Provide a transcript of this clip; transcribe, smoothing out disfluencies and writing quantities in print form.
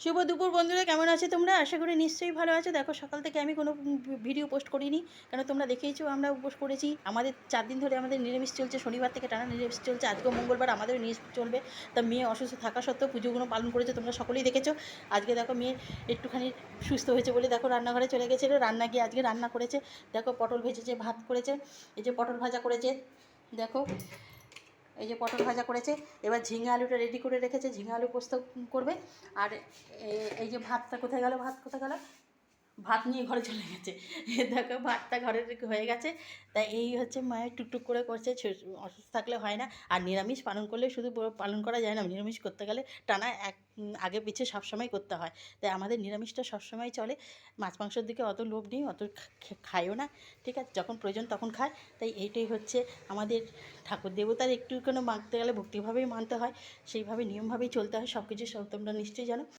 শুভ দুপুর বন্ধুরা, কেমন আছো তোমরা? আশা করি নিশ্চয়ই ভালো আছো। দেখো, সকাল থেকে আমি কোনো ভিডিও পোস্ট করিনি, কারণ তোমরা দেখেইছো আমরা উপোস করেছি। আমাদের 4 দিন ধরে আমাদের নিরামিষ চলছে, শনিবার থেকে টানা নিরামিষ চলছে। আজকেও মঙ্গলবার, আমাদেরও নিরামিষ চলবে। তা মেয়ে অসুস্থ থাকা সত্ত্বেও পুজোগুলো পালন করেছে, তোমরা সকলেই দেখেছো। আজকে দেখো মেয়ে একটুখানি সুস্থ হয়েছে বলে দেখো রান্নাঘরে চলে গেছিলো, রান্না গিয়ে আজকে রান্না করেছে। দেখো পটল ভেজেছে, ভাত করেছে, এই যে পটল ভাজা করেছে। দেখো এই যে পটল ভাজা করেছে। এবার ঝিঙে আলুটা রেডি করে রেখেছে, ঝিঙে আলু পোস্ত করবে। আর এই যে ভাতটা কোথায় গেল, ভাত কোথায় গেল, ভাত নিয়ে ঘরে চলে গেছে। দেখো ভাতটা ঘরে হয়ে গেছে। তাই এই হচ্ছে মায়ের টুকটুক করে করছে, অসুস্থ থাকলে হয় না। আর নিরামিষ পালন করলে শুধু পালন করা যায় না, নিরামিষ করতে গেলে টানা আগে পিছে সবসময় করতে হয়। তাই আমাদের নিরামিষটা সবসময় চলে। মাছ মাংসের দিকে অত লোভ নেই, অত খায়ও না। ঠিক আছে, যখন প্রয়োজন তখন খায়। তাই এইটাই হচ্ছে আমাদের ঠাকুর দেবতার একটু কোনো মানতে গেলে ভক্তিভাবেই মানতে হয়, সেইভাবে নিয়মভাবেই চলতে হয়। সব কিছু সব তোমরা নিশ্চয়ই জানো।